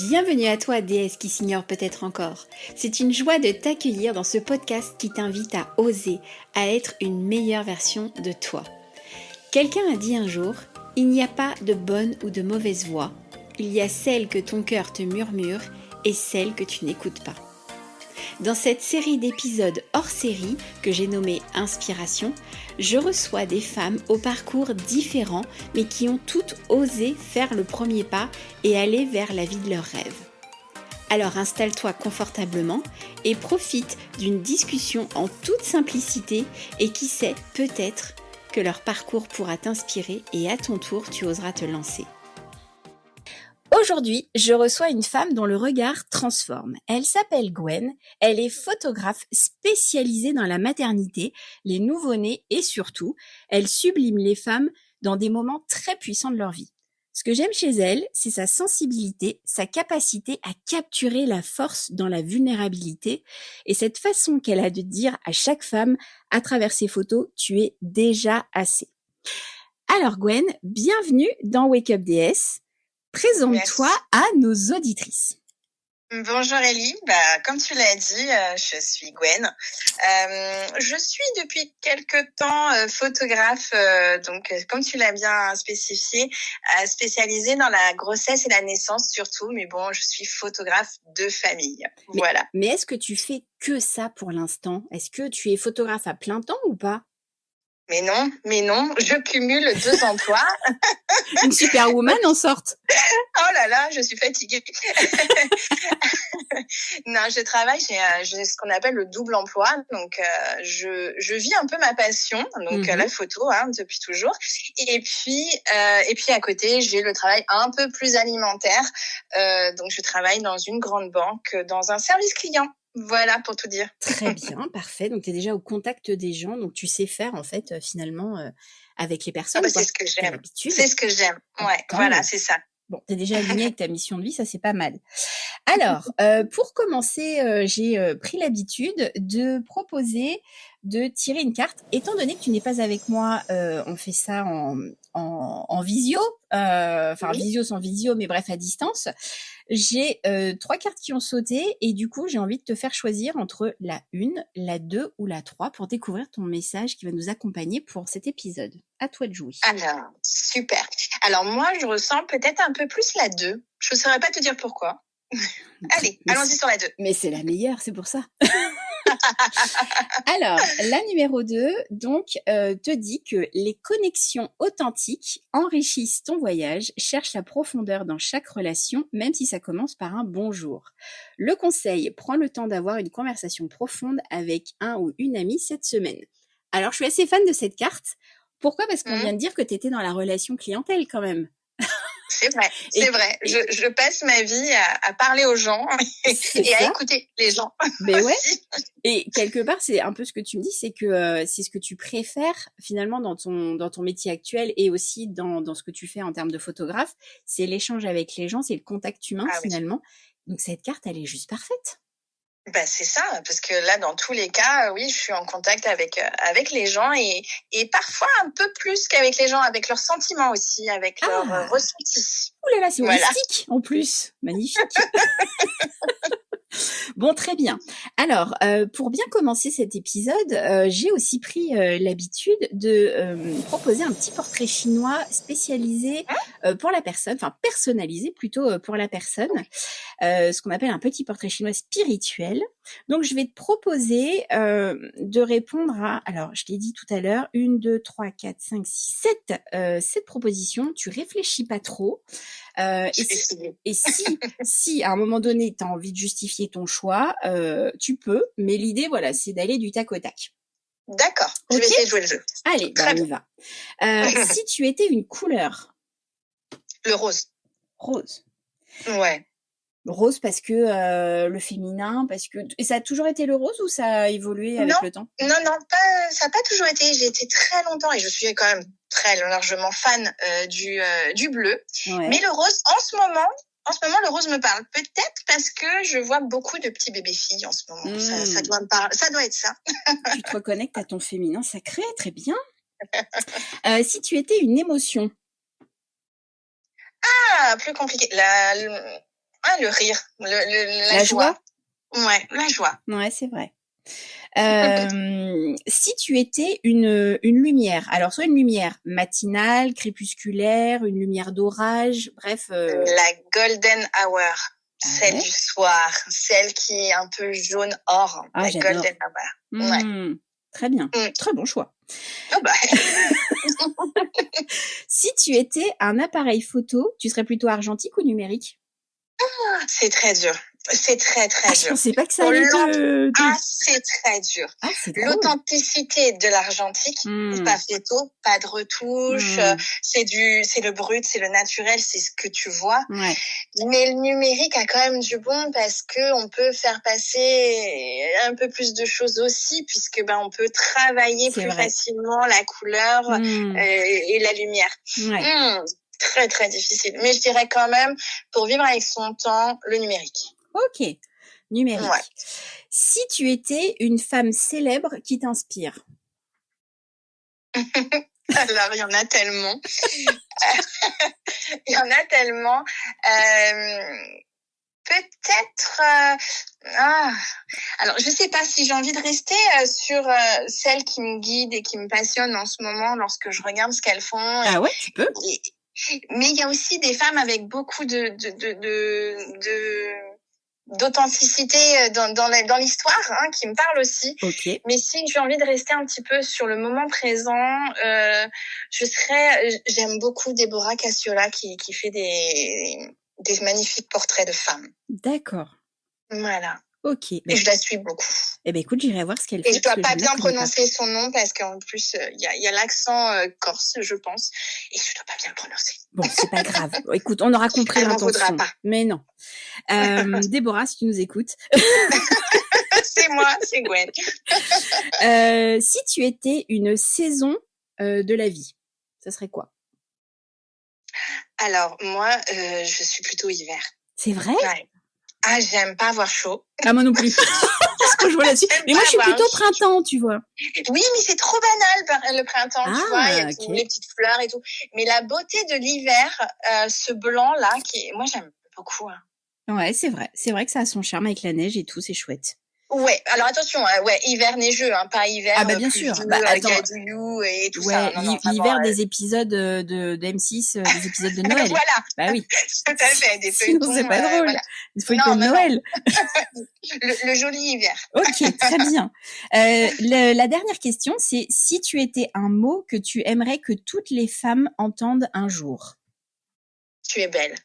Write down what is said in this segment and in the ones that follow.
Bienvenue à toi, déesse qui s'ignore peut-être encore. C'est une joie de t'accueillir dans ce podcast qui t'invite à oser, à être une meilleure version de toi. Quelqu'un a dit un jour, il n'y a pas de bonne ou de mauvaise voix. Il y a celle que ton cœur te murmure et celle que tu n'écoutes pas. Dans cette série d'épisodes hors série que j'ai nommée Inspiration, je reçois des femmes au parcours différent mais qui ont toutes osé faire le premier pas et aller vers la vie de leurs rêves. Alors installe-toi confortablement et profite d'une discussion en toute simplicité et qui sait, peut-être que leur parcours pourra t'inspirer et à ton tour tu oseras te lancer. Aujourd'hui, je reçois une femme dont le regard transforme. Elle s'appelle Gwen, elle est photographe spécialisée dans la maternité, les nouveau-nés et surtout, elle sublime les femmes dans des moments très puissants de leur vie. Ce que j'aime chez elle, c'est sa sensibilité, sa capacité à capturer la force dans la vulnérabilité et cette façon qu'elle a de dire à chaque femme, à travers ses photos, tu es déjà assez. Alors Gwen, bienvenue dans Wake Up DS. Présente-toi à nos auditrices. Bonjour Ellie, comme tu l'as dit, je suis Gwen. Je suis depuis quelque temps photographe, donc comme tu l'as bien spécifié, spécialisée dans la grossesse et la naissance surtout, mais bon, je suis photographe de famille. Voilà. Mais est-ce que tu fais que ça pour l'instant? Est-ce que tu es photographe à plein temps ou pas? Mais non, je cumule 2 emplois. Une superwoman en sorte. Oh là là, je suis fatiguée. Non, je travaille, j'ai ce qu'on appelle le double emploi. Donc, je vis un peu ma passion, donc la photo, depuis toujours. Et puis à côté, j'ai le travail un peu plus alimentaire. Donc, je travaille dans une grande banque, dans un service client. Voilà, pour tout dire. Très bien, parfait. Donc, tu es déjà au contact des gens. Donc, tu sais faire, en fait, finalement, avec les personnes. C'est ce que j'aime. C'est ce que j'aime. Ouais, voilà, c'est ça. Bon, t'es déjà alignée avec ta mission de vie, ça c'est pas mal. Alors, pour commencer, j'ai pris l'habitude de proposer de tirer une carte. Étant donné que tu n'es pas avec moi, on fait ça en visio, visio sans visio, mais bref à distance. J'ai 3 cartes qui ont sauté et du coup j'ai envie de te faire choisir entre la 1, la 2 ou la 3 pour découvrir ton message qui va nous accompagner pour cet épisode. À toi de jouer. Alors, super. Alors moi je ressens peut-être un peu plus la 2. Je ne saurais pas te dire pourquoi. Allez, allons-y sur la 2. Mais c'est la meilleure, c'est pour ça. Alors, la numéro 2, donc, te dit que les connexions authentiques enrichissent ton voyage, cherche la profondeur dans chaque relation, même si ça commence par un bonjour. Le conseil, prends le temps d'avoir une conversation profonde avec un ou une amie cette semaine. Alors, je suis assez fan de cette carte. Pourquoi? Parce qu'on vient de dire que tu étais dans la relation clientèle quand même. C'est vrai, c'est vrai. Je passe ma vie à parler aux gens et à écouter les gens. Mais ouais. Et quelque part, c'est un peu ce que tu me dis, c'est que c'est ce que tu préfères finalement dans ton métier actuel et aussi dans ce que tu fais en termes de photographe, c'est l'échange avec les gens, c'est le contact humain finalement. Oui. Donc cette carte, elle est juste parfaite. C'est ça, parce que là, dans tous les cas, oui, je suis en contact avec les gens et parfois un peu plus qu'avec les gens, avec leurs sentiments aussi, avec leurs ressentis. Ouh là là, c'est holistique en plus. Magnifique. Bon, très bien. Alors, pour bien commencer cet épisode, j'ai aussi pris l'habitude de proposer un petit portrait chinois spécialisé pour la personne, enfin personnalisé plutôt pour la personne, ce qu'on appelle un petit portrait chinois spirituel. Donc, je vais te proposer de répondre à, alors, je t'ai dit tout à l'heure, 1, 2, 3, 4, 5, 6, 7 propositions. Tu réfléchis pas trop. Et si à un moment donné, tu as envie de justifier ton choix, tu peux, mais l'idée, voilà, c'est d'aller du tac au tac. D'accord, je vais essayer de jouer le jeu. Allez, on y va. Si tu étais une couleur? Le rose. Rose. Ouais. Rose parce que le féminin, parce que... Et ça a toujours été le rose ou ça a évolué avec le temps? Non, ça n'a pas toujours été. J'ai été très longtemps et je suis quand même très largement fan du bleu. Ouais. Mais le rose, en ce moment, le rose me parle. Peut-être parce que je vois beaucoup de petits bébés filles en ce moment. Ça doit me parler. Ça doit être ça. Tu te reconnectes à ton féminin sacré, très bien. Si tu étais une émotion? Plus compliqué. le rire, la La joie. Ouais, la joie. Ouais, c'est vrai. Si tu étais une lumière, alors soit une lumière matinale, crépusculaire, une lumière d'orage, bref. La golden hour, celle du soir, celle qui est un peu jaune or, la j'adore. golden hour. Ouais. Très bien, très bon choix. Oh bah. Si tu étais un appareil photo, tu serais plutôt argentique ou numérique? C'est très dur. C'est très, très dur. Je pensais pas que ça allait te... c'est très dur. C'est l'authenticité de l'argentique, pas photo, pas de retouche, c'est le brut, c'est le naturel, c'est ce que tu vois. Ouais. Mais le numérique a quand même du bon parce que on peut faire passer un peu plus de choses aussi, puisque on peut travailler plus facilement la couleur et la lumière. Ouais. Très, très difficile. Mais je dirais quand même, pour vivre avec son temps, le numérique. Ok, numérique. Ouais. Si tu étais une femme célèbre qui t'inspire? Alors, il y en a tellement. Il y en a tellement. Peut-être... Alors, je sais pas si j'ai envie de rester sur celles qui me guident et qui me passionnent en ce moment lorsque je regarde ce qu'elles font. Ah ouais, tu peux. Mais il y a aussi des femmes avec beaucoup d'authenticité dans l'histoire, qui me parle aussi. Okay. Mais si j'ai envie de rester un petit peu sur le moment présent, j'aime beaucoup Deborah Cassiola qui fait des magnifiques portraits de femmes. D'accord. Voilà. Ok. Et je la suis beaucoup. Eh ben écoute, j'irai voir ce qu'elle fait. Et je dois pas bien prononcer son nom parce qu'en plus, il y a l'accent corse, je pense. Et je dois pas bien le prononcer. Bon, c'est pas grave. Écoute, on aura compris l'intention. Elle m'en voudra pas. Mais non. Déborah, si tu nous écoutes. C'est moi, c'est Gwen. Si tu étais une saison de la vie, ça serait quoi? Alors, moi, je suis plutôt hiver. C'est vrai? Ouais. Ah, j'aime pas avoir chaud. Ah, moi non plus. Ce que je vois là-dessus. Mais moi, je suis plutôt printemps, tu vois. Oui, mais c'est trop banal, le printemps, tu vois. Il y a les petites fleurs et tout. Mais la beauté de l'hiver, ce blanc-là, moi, j'aime beaucoup. Ouais, c'est vrai. C'est vrai que ça a son charme avec la neige et tout, c'est chouette. Ouais, alors attention, hiver neigeux, pas hiver. Ah bah bien sûr. Attends, et tout ça. Non, l'hiver des épisodes de M6, des épisodes de Noël. Voilà. Bah oui. Tout à fait, des feuilletons. C'est pas drôle. Voilà. Des feuilletons de Noël. le joli hiver. Ok, très bien. La dernière question, c'est si tu étais un mot que tu aimerais que toutes les femmes entendent un jour. Tu es belle.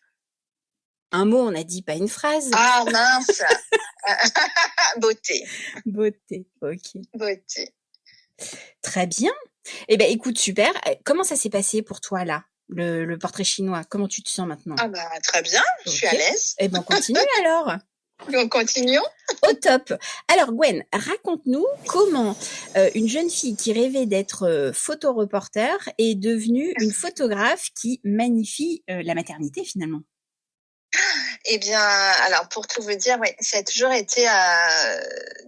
Un mot, on a dit, pas une phrase. Ah mince. Beauté. Beauté, ok. Beauté. Très bien. Eh ben, écoute, super. Comment ça s'est passé pour toi, là, le portrait chinois? Comment tu te sens maintenant? Ah bah, très bien. Je suis à l'aise. Eh ben, on continue alors. Continuons. Au top. Alors, Gwen, raconte-nous comment une jeune fille qui rêvait d'être photoreporter est devenue une photographe qui magnifie la maternité, finalement. Eh bien, alors pour tout vous dire, oui, ça a toujours été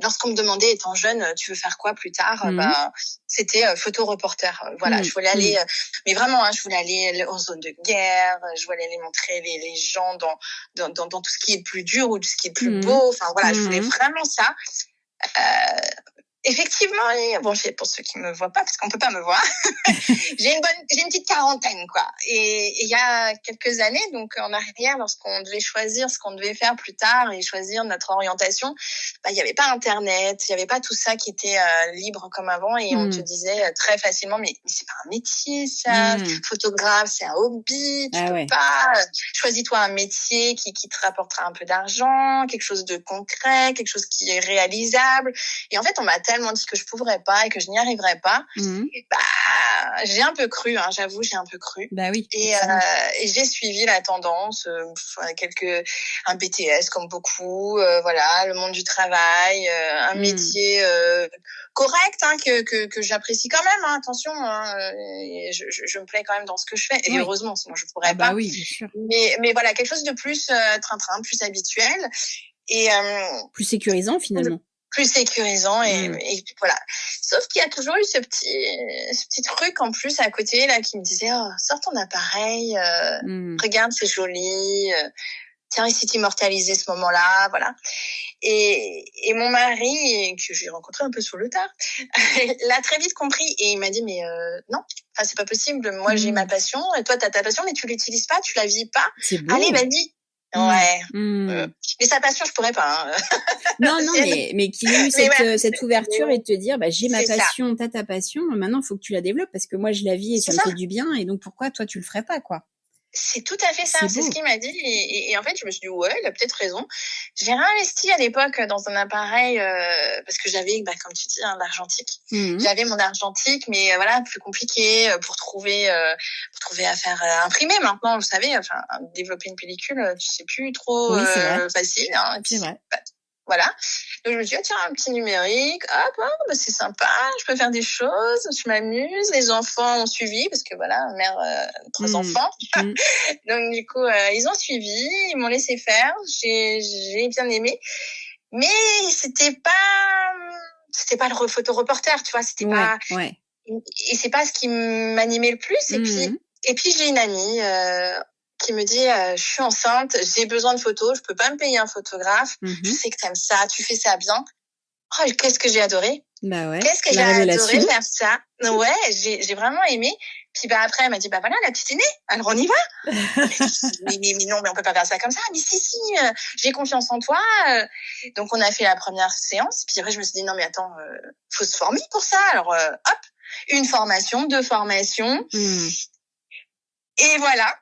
lorsqu'on me demandait étant jeune, tu veux faire quoi plus tard, c'était photoreporter. Voilà, je voulais aller, mais vraiment, je voulais aller en zone de guerre, je voulais aller montrer les gens dans tout ce qui est le plus dur ou tout ce qui est le plus beau. Enfin voilà, je voulais vraiment ça. Effectivement, bon, pour ceux qui me voient pas, parce qu'on peut pas me voir, j'ai une petite quarantaine, quoi. Et il y a quelques années, donc en arrière, lorsqu'on devait choisir ce qu'on devait faire plus tard et choisir notre orientation, il y avait pas Internet, il y avait pas tout ça qui était libre comme avant, et on te disait très facilement, mais c'est pas un métier, ça. Photographe, c'est un hobby, tu peux pas. Choisis-toi un métier qui te rapportera un peu d'argent, quelque chose de concret, quelque chose qui est réalisable. Et en fait, on m'a tellement dit que je pourrais pas et que je n'y arriverais pas. J'ai un peu cru, j'avoue, j'ai un peu cru. Bah oui. Et j'ai suivi la tendance, un BTS comme beaucoup, voilà, le monde du travail, un métier correct, que j'apprécie quand même, attention, je me plais quand même dans ce que je fais, et heureusement, sinon je pourrais pas. Bah oui, bien sûr. Mais voilà, quelque chose de plus train-train, plus habituel et plus sécurisant finalement. Plus sécurisant et voilà. Sauf qu'il y a toujours eu ce petit truc en plus à côté là qui me disait sors ton appareil, regarde, c'est joli, tiens, ici t'immortaliser ce moment-là, voilà. Et mon mari, que j'ai rencontré un peu sur le tard, l'a très vite compris et il m'a dit, mais non, enfin c'est pas possible. Moi j'ai ma passion et toi t'as ta passion, mais tu l'utilises pas, tu la vis pas. C'est beau. Allez, vas-y. Ouais. Mais sa passion, je pourrais pas. Non, mais qu'il y ait eu cette ouverture et de te dire, j'ai ma passion, t'as ta passion. Maintenant, il faut que tu la développes parce que moi, je la vis et ça me fait du bien. Et donc, pourquoi toi, tu le ferais pas, quoi? C'est tout à fait ça, c'est ce qu'il m'a dit. Et en fait, je me suis dit, ouais, il a peut-être raison. J'ai réinvesti à l'époque dans un appareil, parce que j'avais, comme tu dis, l'argentique. J'avais mon argentique, mais voilà, plus compliqué pour trouver à faire imprimer maintenant, vous savez, enfin, développer une pellicule, c'est plus trop facile. Hein, et puis, c'est vrai. Voilà. Donc, je me suis dit, tiens, un petit numérique, hop, c'est sympa, je peux faire des choses, je m'amuse. Les enfants ont suivi, parce que voilà, mère, 3 enfants. Donc, du coup, ils ont suivi, ils m'ont laissé faire, j'ai bien aimé. Mais c'était pas le photoreporter, tu vois, c'était pas, et c'est pas ce qui m'animait le plus. Et puis, j'ai une amie, qui me dit, je suis enceinte, j'ai besoin de photos, je peux pas me payer un photographe, je sais que t'aimes ça, tu fais ça bien. Oh, qu'est-ce que j'ai adoré. Qu'est-ce que j'ai adoré faire ça. Ouais, j'ai vraiment aimé. Puis après, elle m'a dit, voilà, la petite est née, alors on y va. mais non, mais on peut pas faire ça comme ça. Mais si, j'ai confiance en toi. Donc on a fait la première séance. Puis après, je me suis dit, non mais attends, faut se former pour ça. Alors hop, une formation, 2 formations. Et voilà.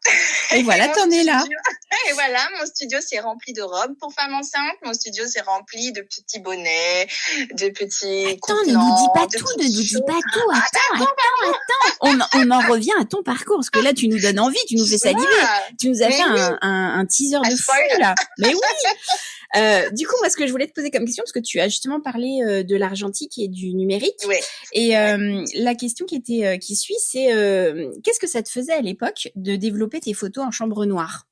Et voilà, t'en es là. Et voilà, mon studio s'est rempli de robes pour femmes enceintes. Mon studio s'est rempli de petits bonnets, de petits contenants. Attends, ne nous dis pas tout, ne nous dis pas tout. Attends. On en revient à ton parcours, parce que là, tu nous donnes envie, tu nous fais saliver. Tu nous as fait un teaser de fou, là. Mais oui. Du coup, moi, ce que je voulais te poser comme question, parce que tu as justement parlé de l'argentique et du numérique. Et la question qui suit, c'est qu'est-ce que ça te faisait à l'époque de développer tes photos en chambre noire?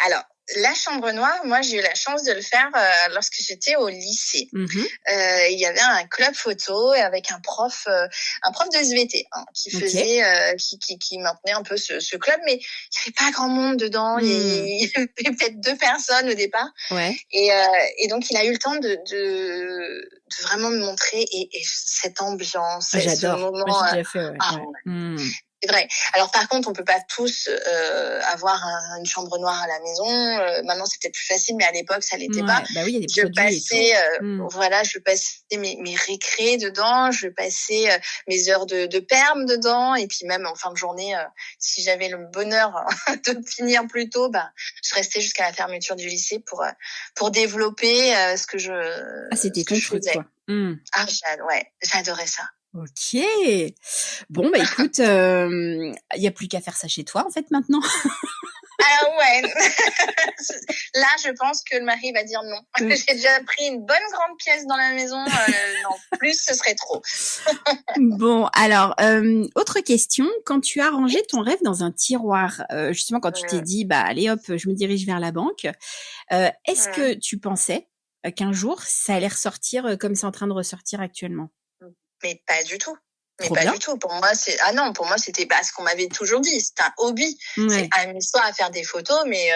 Alors, la chambre noire, moi, j'ai eu la chance de le faire lorsque j'étais au lycée. Il y avait un club photo avec un prof de SVT qui faisait, qui maintenait un peu ce club, mais il y avait pas grand monde dedans. Il y avait peut-être 2 personnes au départ. Et donc, il a eu le temps de vraiment me montrer et cette ambiance, j'adore. ce moment. Moi, j'ai déjà fait, C'est vrai. Alors par contre, on peut pas tous avoir une chambre noire à la maison. Maintenant, c'est peut-être plus facile, mais à l'époque, ça l'était pas. Bah oui, il y a des je produits passais, je passais mes récrés dedans, je passais mes heures de perm dedans, et puis même en fin de journée, si j'avais le bonheur de finir plus tôt, je restais jusqu'à la fermeture du lycée pour développer ce que je. C'était ton truc, quoi. J'adorais ça. Ok. Bon, écoute, il y a plus qu'à faire ça chez toi, en fait, maintenant. Ah ouais. Là, je pense que le mari va dire non. J'ai déjà pris une bonne grande pièce dans la maison. Non, plus, ce serait trop. Bon, alors, autre question. Quand tu as rangé ton rêve dans un tiroir, justement, quand tu t'es dit, allez hop, je me dirige vers la banque, est-ce que tu pensais qu'un jour, ça allait ressortir comme c'est en train de ressortir actuellement? Mais pas du tout. Mais pas du tout. Pour moi, c'était ce qu'on m'avait toujours dit. C'est un hobby. C'est amuse-toi à faire des photos, mais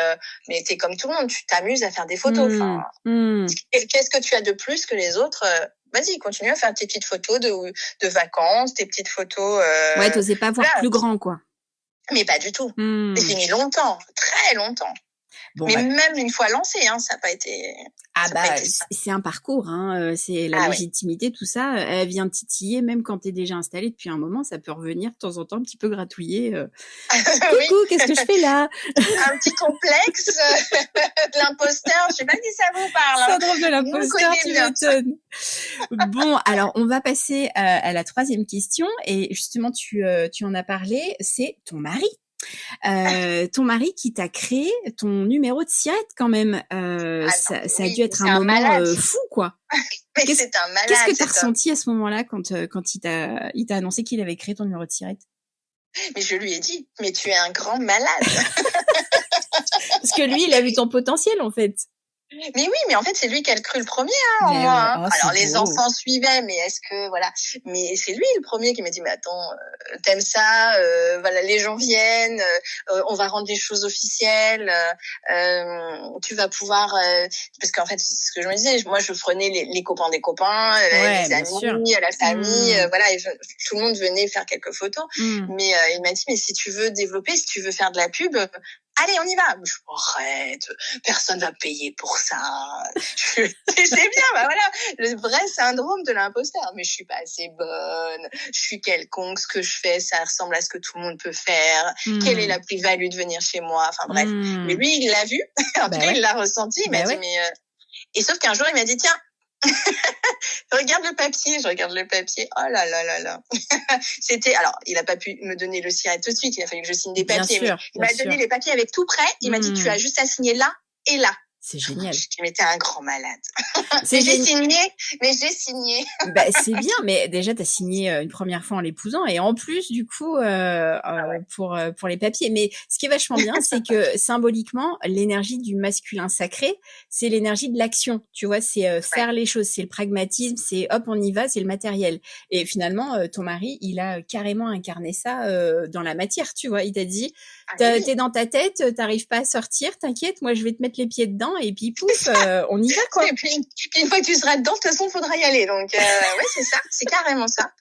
t'es comme tout le monde. Tu t'amuses à faire des photos. Qu'est-ce que tu as de plus que les autres? Vas-y, continue à faire tes petites photos de vacances, tes petites photos. T'osais pas voir plus grand, quoi. Mais pas du tout. J'ai mis longtemps, très longtemps. Bon, même une fois lancé, ça n'a pas été. C'est un parcours, c'est la légitimité, tout ça. Elle vient titiller, même quand t'es déjà installé depuis un moment, ça peut revenir de temps en temps un petit peu gratouiller. Coucou, qu'est-ce que je fais là? Un petit complexe de l'imposteur. Je sais pas si ça vous parle. Syndrome de l'imposteur, tu m'étonnes. Bon, alors on va passer à la 3e question, et justement tu en as parlé, c'est ton mari. Ton mari qui t'a créé ton numéro de Sirette quand même. Ça a dû être un moment fou, quoi. Mais c'est un malade. Qu'est-ce que t'as ressenti à ce moment-là quand il t'a annoncé qu'il avait créé ton numéro de Sirette? Mais je lui ai dit, mais tu es un grand malade. Parce que lui, il a vu ton potentiel, en fait. Mais oui, mais en fait, c'est lui qui a cru le premier en Mais moi. ouais, Hein. oh, Alors, c'est les beau. enfants suivaient, mais est-ce que, voilà. Mais c'est lui le premier qui m'a dit, mais attends, t'aimes ça, voilà, les gens viennent, on va rendre les choses officielles, tu vas pouvoir... parce qu'en fait, ce que je me disais, moi, je prenais les copains des copains, Ouais, les bien sûr. amis, la famille, Mmh. voilà, et tout le monde venait faire quelques photos. Mmh. Mais il m'a dit, mais si tu veux développer, si tu veux faire de la pub... Allez, on y va. Je arrête, personne va payer pour ça. C'est bien, bah voilà, le vrai syndrome de l'imposteur. Mais je suis pas assez bonne, je suis quelconque, ce que je fais, ça ressemble à ce que tout le monde peut faire. Quelle est la plus-value de venir chez moi? Enfin bref. Mais lui, il l'a vu. En tout cas, il l'a ressenti. Il m'a dit, mais... Et sauf qu'un jour, il m'a dit, tiens, regarde le papier, je regarde le papier. Oh là là là là. C'était, alors, il a pas pu me donner le siret tout de suite. Il a fallu que je signe des papiers. Bien sûr, mais il m'a donné les papiers avec tout prêt. Il m'a dit, tu as juste à signer là et là. C'est génial. Je m'étais un grand malade. J'ai signé. Bah, c'est bien, mais déjà, t'as signé une première fois en l'épousant et en plus, du coup, pour les papiers. Mais ce qui est vachement bien, c'est que symboliquement, l'énergie du masculin sacré, c'est l'énergie de l'action. Tu vois, c'est faire les choses, c'est le pragmatisme, c'est hop, on y va, c'est le matériel. Et finalement, ton mari, il a carrément incarné ça dans la matière, tu vois. Il t'a dit, t'es dans ta tête, t'arrives pas à sortir, t'inquiète, moi je vais te mettre les pieds dedans et puis pouf, on y va quoi. Et puis une fois que tu seras dedans, de toute façon, faudra y aller. Donc ouais, c'est ça, c'est carrément ça.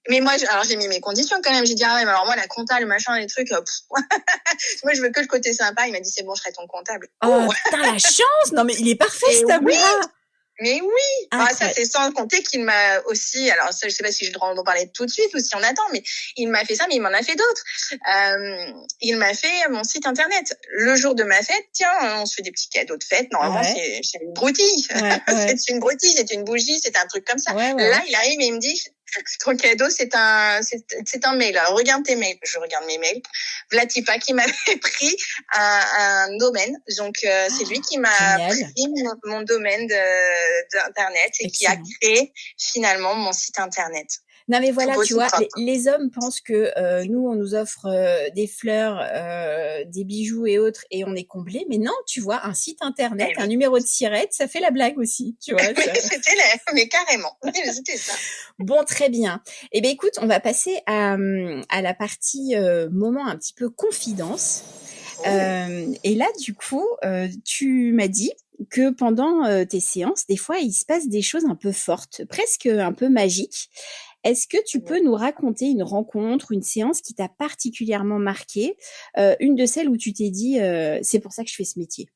Mais moi, alors j'ai mis mes conditions quand même. J'ai dit mais alors moi la compta, le machin, les trucs, moi je veux que le côté sympa. Il m'a dit c'est bon, je serai ton comptable. Oh, t'as la chance. Non mais il est parfait ce tableau-là. Mais oui, ça c'est sans compter qu'il m'a aussi, alors ça je sais pas si je dois en parler tout de suite ou si on attend, mais il m'a fait ça, mais il m'en a fait d'autres. Il m'a fait mon site internet. Le jour de ma fête, tiens, on se fait des petits cadeaux de fête. Normalement c'est une broutille, c'est une broutille, c'est une bougie, c'est un truc comme ça. Là il arrive et il me dit, ton cadeau c'est un mail. Alors regarde tes mails. Je regarde mes mails. Vlatipa qui m'avait pris un domaine. Donc c'est lui qui m'a pris mon domaine d'internet et qui a créé finalement mon site internet. Non mais voilà, tu vois, les hommes pensent que nous on nous offre des fleurs, des bijoux et autres et on est comblés, mais non, tu vois, un site internet, un numéro de sirette, ça fait la blague aussi, tu vois. Mais carrément, c'était ça. Bon, très bien. Eh bien écoute, on va passer à la partie moment un petit peu confidence. Et là, du coup, tu m'as dit que pendant tes séances, des fois, il se passe des choses un peu fortes, presque un peu magiques. Est-ce que tu peux nous raconter une rencontre, une séance qui t'a particulièrement marquée, une de celles où tu t'es dit c'est pour ça que je fais ce métier?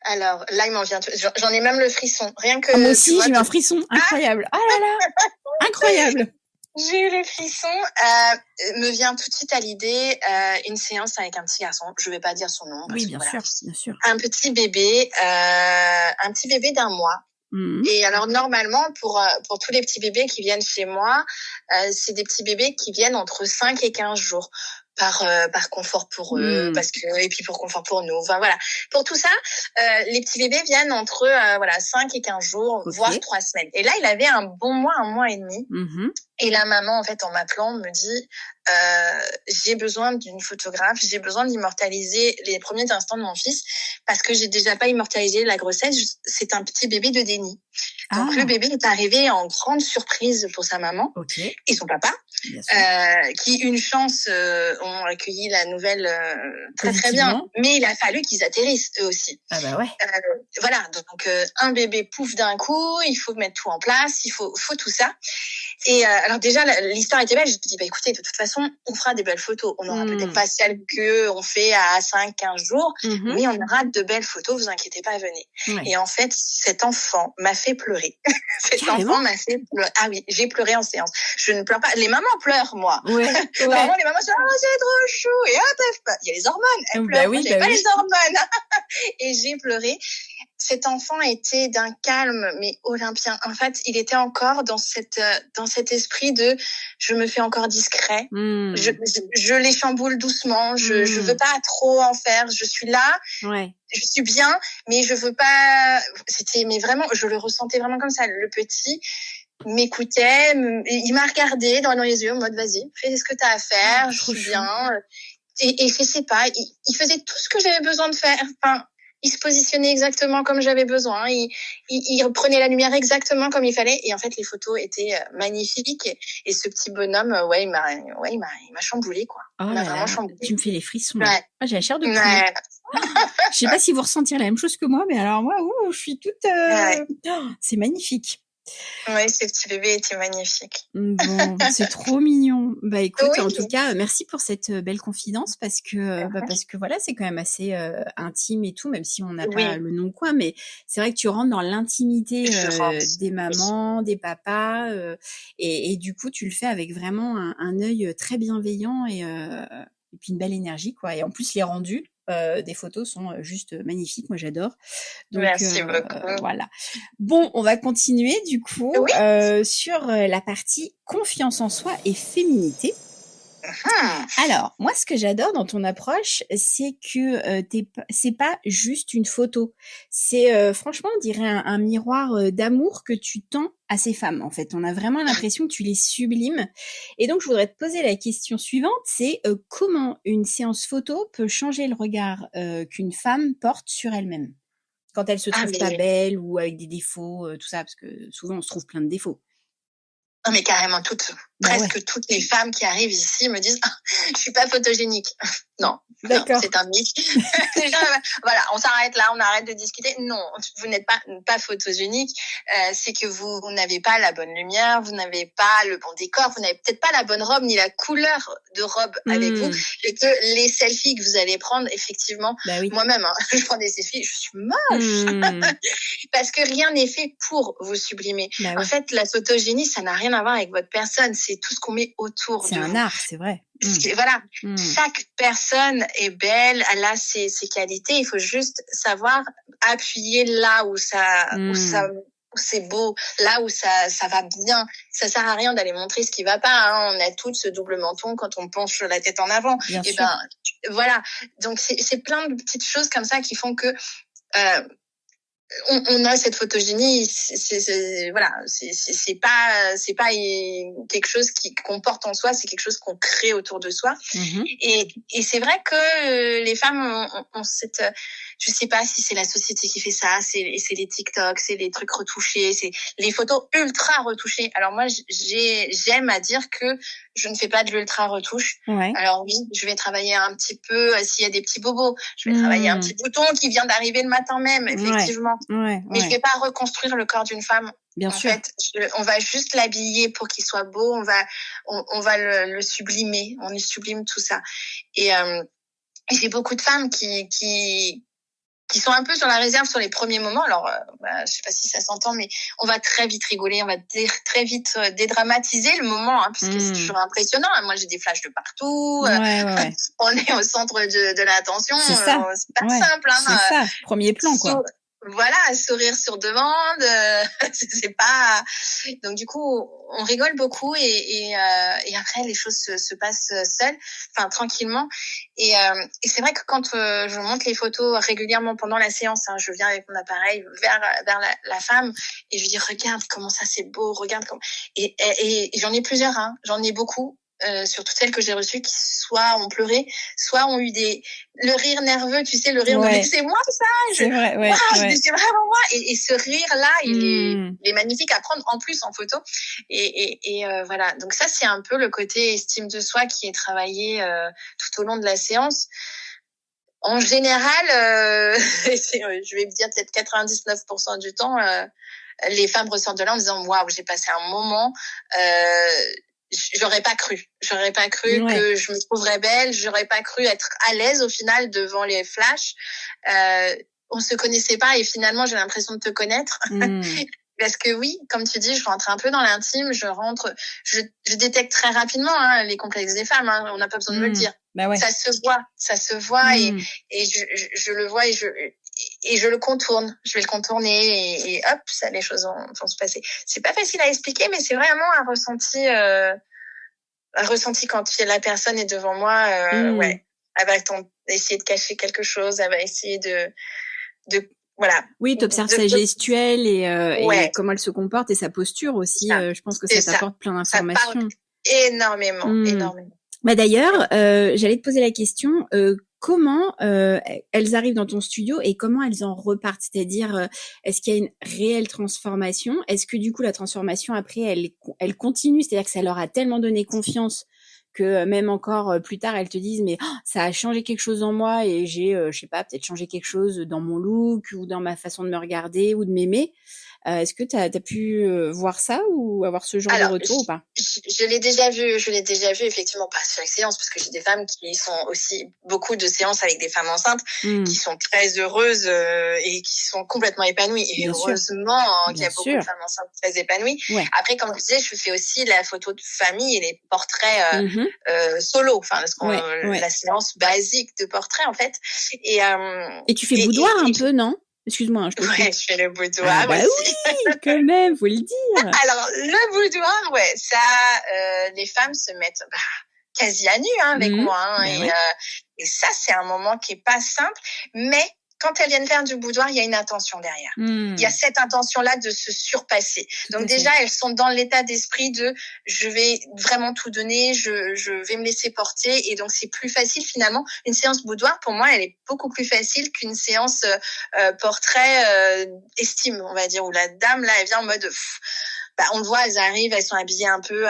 Alors là, il m'en vient. J'en ai même le frisson. Rien que. Moi aussi, j'ai eu un frisson. Incroyable. Oh là là, incroyable. J'ai eu les frissons. Me vient tout de suite à l'idée une séance avec un petit garçon. Je vais pas dire son nom. Oui, bien sûr. Un petit bébé d'un mois. Et alors normalement pour tous les petits bébés qui viennent chez moi, c'est des petits bébés qui viennent entre 5 et 15 jours par confort pour eux et puis pour confort pour nous. Enfin voilà. Pour tout ça, les petits bébés viennent entre 5 et 15 jours, voire 3 semaines. Et là, il avait un mois et demi. Et la maman en fait en m'appelant me dit j'ai besoin d'une photographe, j'ai besoin d'immortaliser les premiers instants de mon fils parce que j'ai déjà pas immortalisé la grossesse, c'est un petit bébé de déni. Donc le bébé est arrivé en grande surprise pour sa maman et son papa qui une chance ont accueilli la nouvelle très bien, mais il a fallu qu'ils atterrissent eux aussi. Ah bah ouais. Voilà, donc un bébé pouf d'un coup, il faut mettre tout en place, il faut tout ça. Et alors déjà l'histoire était belle, je me dis bah écoutez, de toute façon, on fera des belles photos. On n'aura peut-être pas celles que on fait à 5-15 jours, mais on aura de belles photos, vous inquiétez pas, venez. Et en fait, cet enfant m'a fait pleurer. Enfant m'a fait pleurer. Ah oui, j'ai pleuré en séance. Je ne pleure pas. Les mamans pleurent, moi. Normalement, les mamans disent oh, c'est trop chou. Et hop, il y a les hormones. Elles pleurent. Moi, j'ai pas les hormones. Et j'ai pleuré. Cet enfant était d'un calme mais olympien. En fait, il était encore dans cet esprit de je me fais encore discret. Je les chamboule doucement. Je veux pas trop en faire. Je suis là. Je suis bien, mais je veux pas. Mais vraiment, je le ressentais vraiment comme ça. Le petit m'écoutait, il m'a regardé dans les yeux en mode vas-y, fais ce que t'as à faire. Je suis bien. Et je sais pas. Il faisait tout ce que j'avais besoin de faire. Enfin, il se positionnait exactement comme j'avais besoin. Il reprenait la lumière exactement comme il fallait. Et en fait, les photos étaient magnifiques. Et ce petit bonhomme, il m'a chamboulé, quoi. Oh il m'a là vraiment là, chamboulé. tu me fais les frissons. Ouais. Ah, j'ai la chair de poule. Ouais. Je sais pas si vous ressentirez la même chose que moi, mais alors moi, je suis toute... c'est magnifique. Oui, ce petit bébé était magnifique. Bon, c'est trop mignon. Bah écoute, en tout cas, merci pour cette belle confidence parce que voilà, c'est quand même assez intime et tout, même si on n'a pas le nom quoi, mais c'est vrai que tu rentres dans l'intimité des mamans, des papas, et du coup, tu le fais avec vraiment un œil très bienveillant et puis une belle énergie quoi. Et en plus, les rendus des photos sont juste magnifiques, moi j'adore. Donc, merci beaucoup. Voilà. Bon, on va continuer du coup sur la partie confiance en soi et féminité. Alors, moi, ce que j'adore dans ton approche, c'est que c'est pas juste une photo. C'est franchement, on dirait un miroir d'amour que tu tends à ces femmes. En fait, on a vraiment l'impression que tu les sublimes. Et donc, je voudrais te poser la question suivante, c'est comment une séance photo peut changer le regard qu'une femme porte sur elle-même quand elle se trouve pas belle ou avec des défauts, tout ça, parce que souvent on se trouve plein de défauts. Non, mais carrément presque toutes les femmes qui arrivent ici me disent je suis pas photogénique. Non, c'est un mythe. Déjà, voilà, on s'arrête là, on arrête de discuter. Non, vous n'êtes pas photogénique. C'est que vous n'avez pas la bonne lumière, vous n'avez pas le bon décor, vous n'avez peut-être pas la bonne robe ni la couleur de robe avec vous, et que les selfies que vous allez prendre, effectivement, moi-même, je prends des selfies, je suis moche parce que rien n'est fait pour vous sublimer. En fait, la photogénie, ça n'a rien à voir avec votre personne, c'est tout ce qu'on met autour de vous. C'est un art, c'est vrai. Voilà, chaque personne est belle, elle a ses qualités. Il faut juste savoir appuyer là où où c'est beau, là où ça va bien. Ça sert à rien d'aller montrer ce qui va pas. On a tous ce double menton quand on penche la tête en avant. Voilà. Donc c'est plein de petites choses comme ça qui font que on a cette photogénie, voilà, c'est pas quelque chose qu'on porte en soi, c'est quelque chose qu'on crée autour de soi. Et c'est vrai que les femmes ont cette, je sais pas si c'est la société qui fait ça, c'est les TikTok, c'est les trucs retouchés, c'est les photos ultra retouchées. Alors moi, j'aime à dire que je ne fais pas de l'ultra retouche. Alors oui, je vais travailler un petit peu s'il y a des petits bobos, je vais travailler un petit bouton qui vient d'arriver le matin même, effectivement. Mais je vais pas reconstruire le corps d'une femme. Bien sûr. En fait, on va juste l'habiller pour qu'il soit beau, on va le sublimer, on sublime tout ça. Et j'ai beaucoup de femmes qui sont un peu sur la réserve sur les premiers moments. Alors, je sais pas si ça s'entend, mais on va très vite rigoler, on va très vite dédramatiser le moment, puisque c'est toujours impressionnant. Moi, j'ai des flashs de partout. On est au centre de l'attention. C'est ça. C'est pas simple. C'est ça. Premier plan, quoi. Voilà, sourire sur demande, c'est pas. Donc du coup, on rigole beaucoup et après les choses se passent seules, enfin tranquillement. Et c'est vrai que quand je monte les photos régulièrement pendant la séance, je viens avec mon appareil vers la femme et je lui dis regarde comment ça c'est beau, regarde comment. Et j'en ai plusieurs, j'en ai beaucoup. Sur toutes celles que j'ai reçues qui soit ont pleuré, soit ont eu le rire nerveux, tu sais, le rire de c'est moi ça, c'est vrai, c'est vraiment moi, et ce rire là il est magnifique à prendre en plus en photo, et voilà, donc ça c'est un peu le côté estime de soi qui est travaillé tout au long de la séance. En général, je vais me dire peut-être 99% du temps, les femmes ressortent de là en disant waouh, j'ai passé un moment. J'aurais pas cru que je me trouverais belle, j'aurais pas cru être à l'aise au final devant les flashs. On se connaissait pas et finalement j'ai l'impression de te connaître. Parce que oui, comme tu dis, je rentre un peu dans l'intime, je détecte très rapidement les complexes des femmes, on n'a pas besoin de me le dire. Ça se voit et je le vois et je le contourne, je vais le contourner et hop, ça, les choses vont se passer. C'est pas facile à expliquer, mais c'est vraiment un ressenti quand la personne est devant moi. Elle va essayer de cacher quelque chose, elle va essayer de voilà. Oui, t'observes sa gestuelle et comment elle se comporte et sa posture aussi. Je pense que ça t'apporte plein d'informations. Ça parle énormément. Bah d'ailleurs, j'allais te poser la question. comment elles arrivent dans ton studio et comment elles en repartent? C'est-à-dire, est-ce qu'il y a une réelle transformation? Est-ce que du coup, la transformation, après, elle continue? C'est-à-dire que ça leur a tellement donné confiance que même encore plus tard, elles te disent, mais ça a changé quelque chose en moi et j'ai, je sais pas, peut-être changé quelque chose dans mon look ou dans ma façon de me regarder ou de m'aimer. Est-ce que tu as pu voir ça ou avoir ce genre de retour ou pas? Je l'ai déjà vu effectivement, pas chaque séance, parce que j'ai des femmes qui sont aussi beaucoup de séances avec des femmes enceintes qui sont très heureuses et qui sont complètement épanouies. Et Bien heureusement qu'il y a beaucoup sûr. de femmes enceintes très épanouies. Ouais. Après, comme je disais, je fais aussi la photo de famille et les portraits solo, enfin la séance basique de portrait en fait. Et tu fais boudoir un peu, non? Excuse-moi, je te coupe. Ouais, je fais le boudoir bah aussi. Oui, quand même, faut le dire. Alors, le boudoir, ouais, ça, les femmes se mettent quasi à nu avec moi. Et ça, c'est un moment qui est pas simple. Mais quand elles viennent faire du boudoir, il y a une intention derrière. Il y a cette intention-là de se surpasser. Donc déjà, elles sont dans l'état d'esprit de je vais vraiment tout donner, je vais me laisser porter. Et donc, c'est plus facile finalement. Une séance boudoir, pour moi, elle est beaucoup plus facile qu'une séance portrait estime, on va dire, où la dame, là, elle vient en mode... on le voit, elles arrivent, elles sont habillées un peu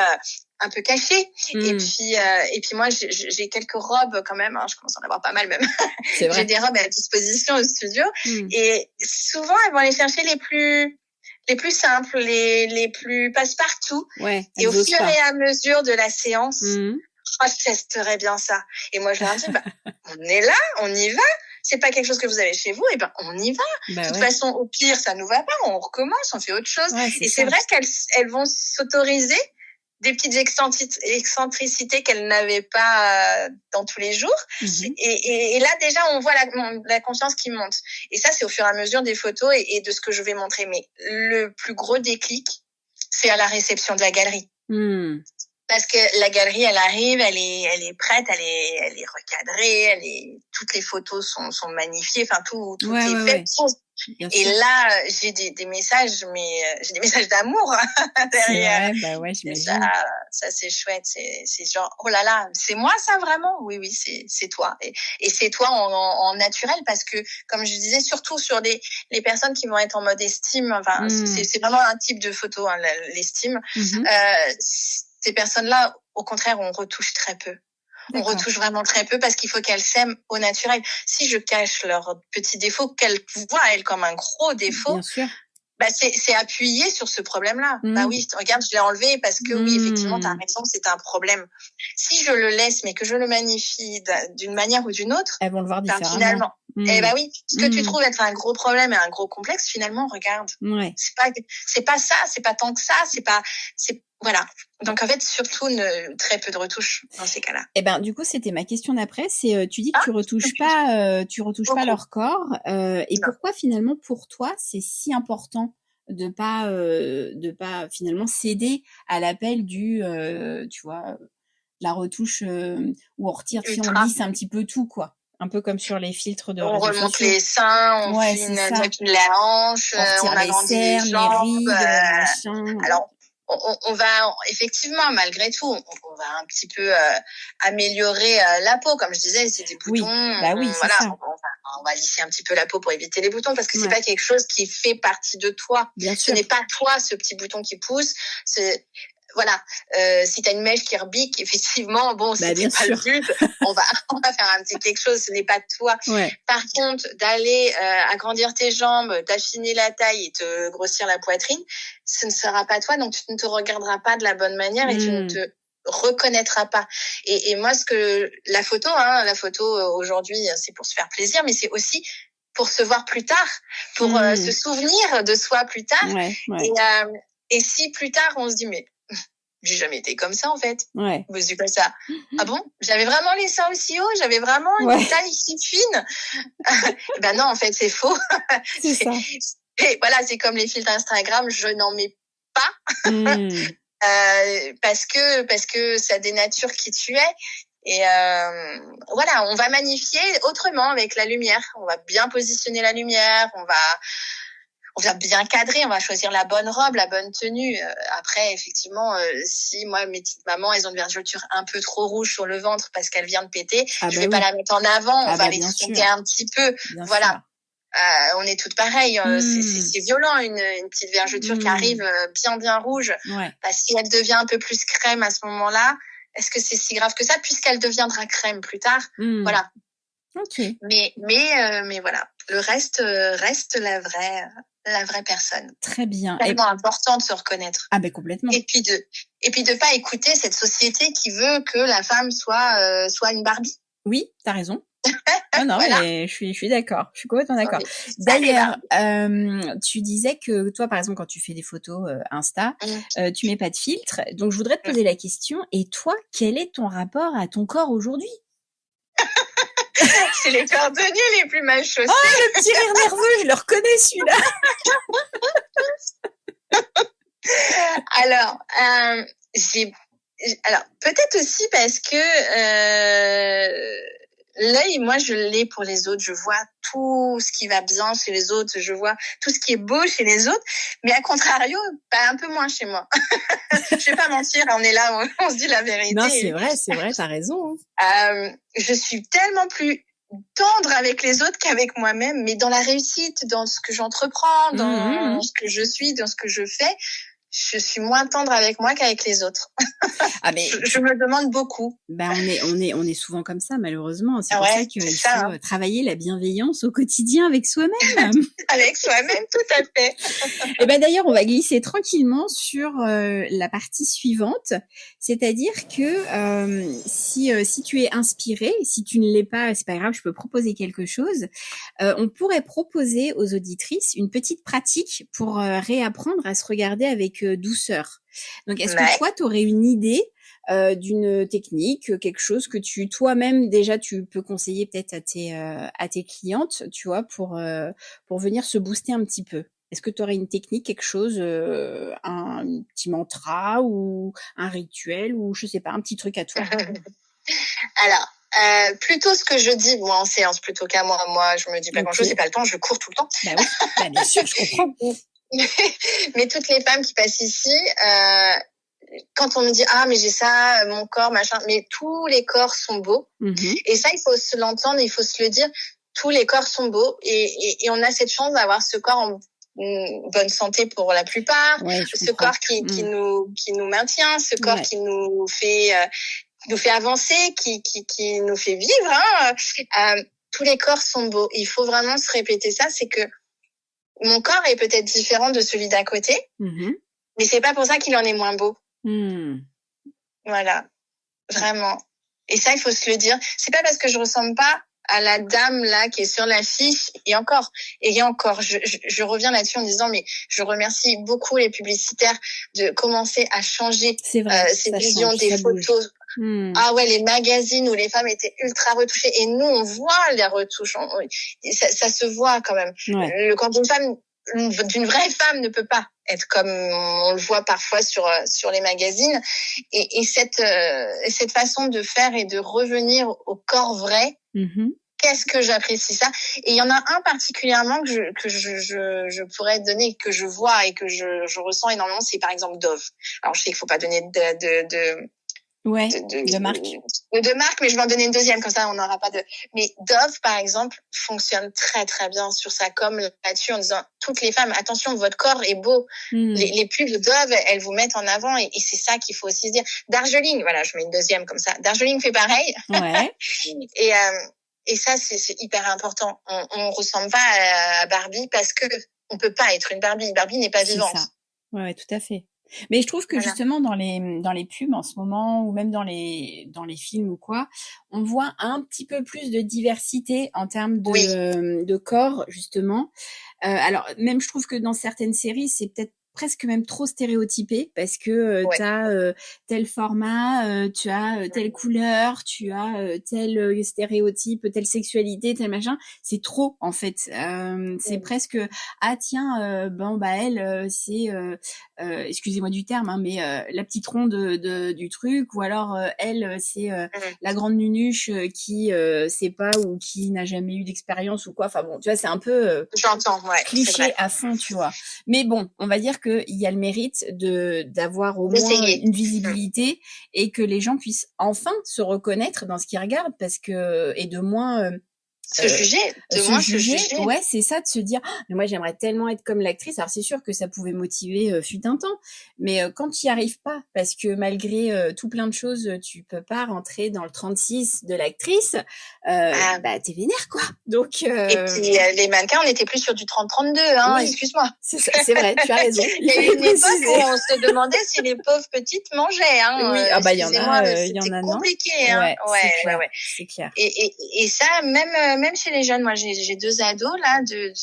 cachées. Et puis moi, j'ai quelques robes quand même. Je commence à en avoir pas mal même. C'est vrai. J'ai des robes à disposition au studio. Et souvent, elles vont aller chercher les plus simples, les plus passe-partout. Ouais, et au fur et à mesure de la séance, je testerai bien ça. Et moi, je leur dis, on est là, on y va. C'est pas quelque chose que vous avez chez vous, et on y va. De toute façon, au pire, ça nous va pas, on recommence, on fait autre chose. Et c'est vrai qu'elles vont s'autoriser des petites excentricités qu'elles n'avaient pas dans tous les jours. Et là, déjà, on voit la confiance qui monte. Et ça, c'est au fur et à mesure des photos et de ce que je vais montrer. Mais le plus gros déclic, c'est à la réception de la galerie. Parce que la galerie, elle arrive, elle est prête, elle est recadrée, toutes les photos sont magnifiées, enfin tout est fait. Et là, j'ai des messages, mais j'ai des messages d'amour derrière. C'est vrai, j'imagine. Ça c'est chouette, c'est genre oh là là, c'est moi ça vraiment? Oui, c'est toi. Et c'est toi en naturel, parce que comme je disais, surtout sur les personnes qui vont être en mode estime, enfin c'est vraiment un type de photo, l'estime. Ces personnes-là, au contraire, on retouche très peu. On retouche vraiment très peu parce qu'il faut qu'elles s'aiment au naturel. Si je cache leurs petits défauts, qu'elles voient, elles, comme un gros défaut, c'est appuyer sur ce problème-là. Oui, regarde, je l'ai enlevé parce que oui, effectivement, t'as raison, c'est un problème. Si je le laisse, mais que je le magnifie d'une manière ou d'une autre, elles vont le voir différemment. Finalement, oui, ce que tu trouves être un gros problème et un gros complexe, finalement, regarde. C'est pas ça, c'est pas tant que ça, voilà. Donc en fait, surtout très peu de retouches dans ces cas-là. Et du coup, c'était ma question d'après. C'est tu dis que tu retouches pas leur corps. Et pourquoi finalement pour toi c'est si important de pas finalement céder à l'appel du tu vois, la retouche où on retire, on lisse un petit peu tout quoi. Un peu comme sur les filtres de réseaux sociaux. On remonte les seins, on fine la hanche, on agrandit les jambes. Les rides, alors, on va effectivement, malgré tout, on va un petit peu améliorer la peau. Comme je disais, c'est des boutons. On va lisser un petit peu la peau pour éviter les boutons, parce que c'est pas quelque chose qui fait partie de toi. Ce n'est pas toi, ce petit bouton qui pousse. Voilà, si t'as une mèche qui rebique, effectivement, c'est pas le but. On va faire un petit quelque chose. Ce n'est pas toi. Par contre, d'aller agrandir tes jambes, d'affiner la taille et te grossir la poitrine, ce ne sera pas toi. Donc tu ne te regarderas pas de la bonne manière et tu ne te reconnaîtras pas. Et moi, la photo aujourd'hui, c'est pour se faire plaisir, mais c'est aussi pour se voir plus tard, pour se souvenir de soi plus tard. Et si plus tard on se dit mais j'ai jamais été comme ça en fait. Je suis comme ça. Ah bon? J'avais vraiment les seins aussi hauts, j'avais vraiment une taille si fine. Non, en fait, c'est faux. C'est ça. Et voilà, c'est comme les filtres Instagram, je n'en mets pas. Parce que ça dénature qui tu es. Et voilà, on va magnifier autrement avec la lumière. On va bien positionner la lumière, on va on va bien cadrer, on va choisir la bonne robe, la bonne tenue. Après, effectivement, si moi, mes petites mamans, elles ont une vergeture un peu trop rouge sur le ventre parce qu'elle vient de péter, je vais pas la mettre en avant, on va les tromper un petit peu. Voilà. On est toutes pareilles. C'est violent, une petite vergeture qui arrive bien rouge. Si elle devient un peu plus crème à ce moment-là, est-ce que c'est si grave que ça, puisqu'elle deviendra crème plus tard? Voilà. Okay. Mais voilà, le reste reste la vraie personne. Très bien. C'est tellement important de se reconnaître. Ah ben complètement. Et puis de pas écouter cette société qui veut que la femme soit une Barbie. Oui, t'as raison. Non, voilà. Mais je suis d'accord. Je suis complètement d'accord. Okay. D'ailleurs, tu disais que toi, par exemple, quand tu fais des photos Insta, tu mets pas de filtre. Donc, je voudrais te poser la question. Et toi, quel est ton rapport à ton corps aujourd'hui? C'est les cordonniers les plus mal chaussés. Oh, le petit rire nerveux, je le reconnais celui-là. Alors, peut-être aussi parce que l'œil, moi, je l'ai pour les autres. Je vois tout ce qui va bien chez les autres. Je vois tout ce qui est beau chez les autres. Mais à contrario, un peu moins chez moi. Je vais pas mentir, on est là, on se dit la vérité. Non, c'est vrai, t'as raison. Je suis tellement plus tendre avec les autres qu'avec moi-même, mais dans la réussite, dans ce que j'entreprends, dans ce que je suis, dans ce que je fais, je suis moins tendre avec moi qu'avec les autres. Ah mais je me demande beaucoup. Ben on est souvent comme ça malheureusement. C'est pour ça qu'il faut travailler la bienveillance au quotidien avec soi-même. Avec soi-même, tout à fait. Et ben d'ailleurs, on va glisser tranquillement sur la partie suivante, c'est-à-dire que si tu es inspiré, si tu ne l'es pas, c'est pas grave, je peux proposer quelque chose. On pourrait proposer aux auditrices une petite pratique pour réapprendre à se regarder avec douceur. Donc, est-ce que toi, tu aurais une idée d'une technique, quelque chose que toi-même déjà tu peux conseiller peut-être à tes clientes, tu vois, pour venir se booster un petit peu? Est-ce que tu aurais une technique, quelque chose, un petit mantra ou un rituel ou je sais pas, un petit truc à toi? Alors, plutôt ce que je dis, moi en séance, plutôt qu'à moi. Moi, je me dis pas grand-chose, j'ai pas le temps, je cours tout le temps. Bah oui, bien sûr, je comprends. Mais toutes les femmes qui passent ici, quand on me dit mais j'ai ça, mon corps, machin, mais tous les corps sont beaux. Et ça, il faut se l'entendre, il faut se le dire. Tous les corps sont beaux et on a cette chance d'avoir ce corps en bonne santé pour la plupart, ce corps qui nous maintient, ce corps qui nous fait avancer, qui nous fait vivre. Tous les corps sont beaux. Il faut vraiment se répéter ça, c'est que mon corps est peut-être différent de celui d'à côté, mais c'est pas pour ça qu'il en est moins beau. Voilà, vraiment. Et ça, il faut se le dire. C'est pas parce que je ressemble pas à la dame là qui est sur l'affiche et encore, je reviens là-dessus en disant mais je remercie beaucoup les publicitaires de commencer à changer cette vision des photos. Ah ouais, les magazines où les femmes étaient ultra retouchées et nous on voit les retouches, ça se voit quand même. Quand d'une vraie femme ne peut pas être comme on le voit parfois sur les magazines et cette façon de faire et de revenir au corps vrai. Qu'est-ce que j'apprécie ça. Et il y en a un particulièrement que je pourrais donner, que je vois et que je ressens énormément, c'est par exemple Dove. Alors je sais qu'il faut pas donner de marque, mais je vais en donner une deuxième, comme ça on n'aura pas de. Mais Dove, par exemple, fonctionne très très bien sur sa com là-dessus en disant toutes les femmes, attention, votre corps est beau. Les pubs de Dove, elles vous mettent en avant et c'est ça qu'il faut aussi se dire. Darjeeling, voilà, je mets une deuxième comme ça. Darjeeling fait pareil. Et ça, c'est hyper important. On ressemble pas à Barbie parce que on peut pas être une Barbie. Barbie n'est pas vivante. Ça. Ouais, tout à fait. Mais je trouve que justement dans les pubs en ce moment ou même dans les films ou quoi, on voit un petit peu plus de diversité en termes de corps justement. Alors même je trouve que dans certaines séries c'est peut-être presque même trop stéréotypé parce que Ouais. tu as tel format, tu as telle couleur, tu as tel stéréotype, telle sexualité, tel machin. C'est trop en fait. C'est presque ah tiens bon bah elle c'est excusez-moi du terme hein, mais la petite ronde du truc ou alors elle c'est la grande nunuche qui sait pas ou qui n'a jamais eu d'expérience ou quoi. Enfin bon, tu vois, c'est un peu J'entends, ouais, cliché à fond, tu vois. Mais bon, on va dire qu'il y a le mérite d'avoir au moins d'essayer. une visibilité et que les gens puissent enfin se reconnaître dans ce qu'ils regardent parce que et de moins Se juger, de moins se juger. Ouais, c'est ça, de se dire oh, mais moi j'aimerais tellement être comme l'actrice. Alors c'est sûr que ça pouvait motiver fut un temps, mais quand tu y arrives pas, parce que malgré tout plein de choses, tu peux pas rentrer dans le 36 de l'actrice, bah t'es vénère quoi. Donc et puis les mannequins, on était plus sur du 30-32, hein, oui, excuse-moi. C'est ça, c'est vrai, tu as raison. Il y a eu une époque où on se demandait si les pauvres petites mangeaient, hein. Oui, ah bah il y en a, c'était compliqué, hein. Ouais, c'est clair. Et ça, même chez les jeunes, moi j'ai 2 ados là, de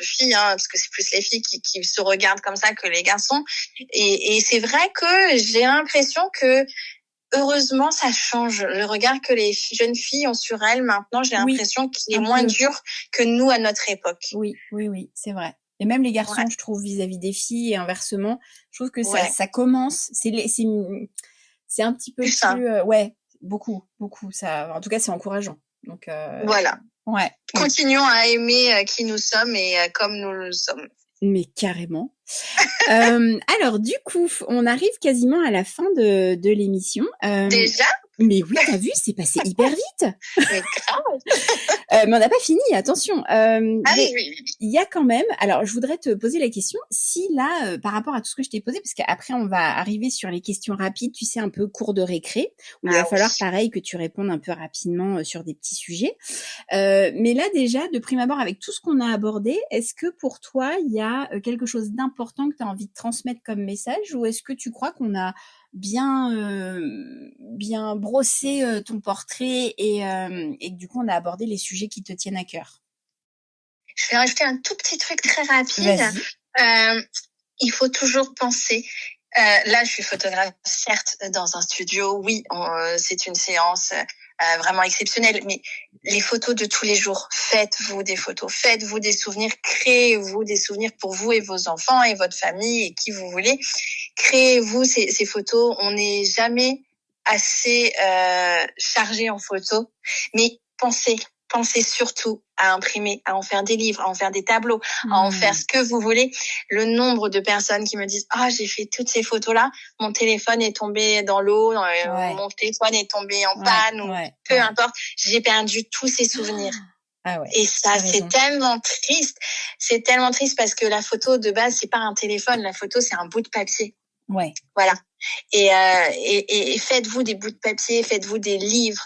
filles, hein, parce que c'est plus les filles qui se regardent comme ça que les garçons. Et c'est vrai que j'ai l'impression que heureusement, ça change. Le regard que les jeunes filles ont sur elles maintenant, j'ai l'impression qu'il est moins dur que nous à notre époque. Oui, c'est vrai. Et même les garçons, je trouve, vis-à-vis des filles et inversement, je trouve que ça commence. C'est un petit peu plus ouais, beaucoup. Ça, en tout cas, c'est encourageant. Donc voilà. Ouais. Continuons à aimer qui nous sommes et comme nous le sommes. Mais carrément. Alors du coup, on arrive quasiment à la fin de l'émission. Déjà ? Mais oui, t'as vu, c'est passé hyper vite. Mais grave. Mais on n'a pas fini, attention. Oui. Il y a quand même. Alors, je voudrais te poser la question. Si là, par rapport à tout ce que je t'ai posé, parce qu'après on va arriver sur les questions rapides, tu sais, un peu cours de récré, où il va falloir pareil que tu répondes un peu rapidement sur des petits sujets. Mais là déjà, de prime abord, avec tout ce qu'on a abordé, est-ce que pour toi, il y a quelque chose d'important que tu as envie de transmettre comme message, ou est-ce que tu crois qu'on a bien brossé ton portrait et que du coup on a abordé les sujets qui te tiennent à cœur? Je vais rajouter un tout petit truc très rapide. Il faut toujours penser. Là, je suis photographe, certes, dans un studio. Oui, c'est une séance vraiment exceptionnelle, mais les photos de tous les jours, faites-vous des photos, faites-vous des souvenirs, créez-vous des souvenirs pour vous et vos enfants et votre famille et qui vous voulez. Créez-vous ces photos. On n'est jamais assez chargé en photos, mais pensez surtout à imprimer, à en faire des livres, à en faire des tableaux, à en faire ce que vous voulez. Le nombre de personnes qui me disent « Ah, j'ai fait toutes ces photos-là, mon téléphone est tombé dans l'eau, mon téléphone est tombé en panne, ou peu importe, j'ai perdu tous ces souvenirs. » Et ça, c'est tellement triste. C'est tellement triste parce que la photo de base, c'est pas un téléphone. La photo, c'est un bout de papier. Voilà. Et faites-vous des bouts de papier, faites-vous des livres,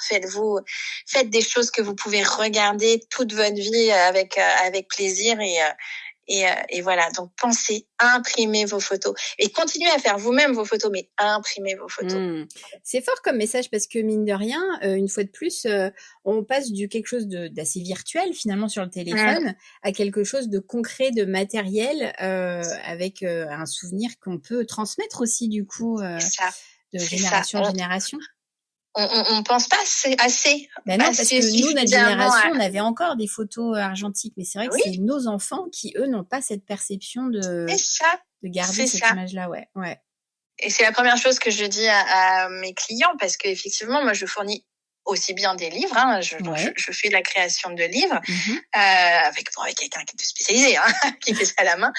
faites des choses que vous pouvez regarder toute votre vie avec plaisir et voilà. Donc pensez à imprimer vos photos et continuez à faire vous-même vos photos, mais à imprimer vos photos. C'est fort comme message parce que mine de rien, une fois de plus, on passe du quelque chose d'assez virtuel finalement sur le téléphone à quelque chose de concret, de matériel, avec un souvenir qu'on peut transmettre aussi du coup de génération en génération. On pense pas assez. Ben non, parce que nous, notre génération, on avait encore des photos argentiques, mais c'est vrai que c'est nos enfants qui, eux, n'ont pas cette perception de garder cette image-là, ouais. Et c'est la première chose que je dis à mes clients, parce qu'effectivement, moi, je fournis aussi bien des livres, hein, je fais de la création de livres avec quelqu'un qui est spécialisé, qui fait ça à la main.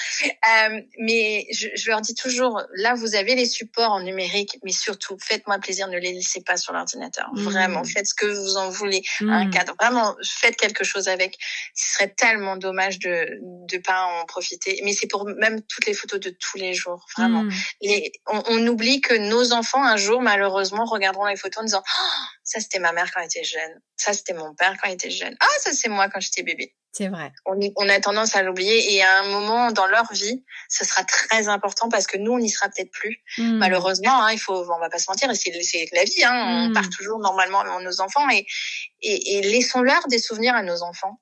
Mais je leur dis toujours, là vous avez les supports en numérique, mais surtout faites-moi plaisir, ne les laissez pas sur l'ordinateur. Vraiment, faites ce que vous en voulez, un cadre. Vraiment, faites quelque chose avec. Ce serait tellement dommage de pas en profiter. Mais c'est pour même toutes les photos de tous les jours, vraiment. On oublie que nos enfants un jour malheureusement regarderont les photos en disant ça c'était ma mère quand elle était jeune, ça c'était mon père quand il était jeune, ça c'est moi quand j'étais bébé. C'est vrai. On a tendance à l'oublier et à un moment dans leur vie, ce sera très important parce que nous on n'y sera peut-être plus. Malheureusement, on va pas se mentir, c'est la vie, on part toujours normalement avec nos enfants et laissons-leur des souvenirs à nos enfants.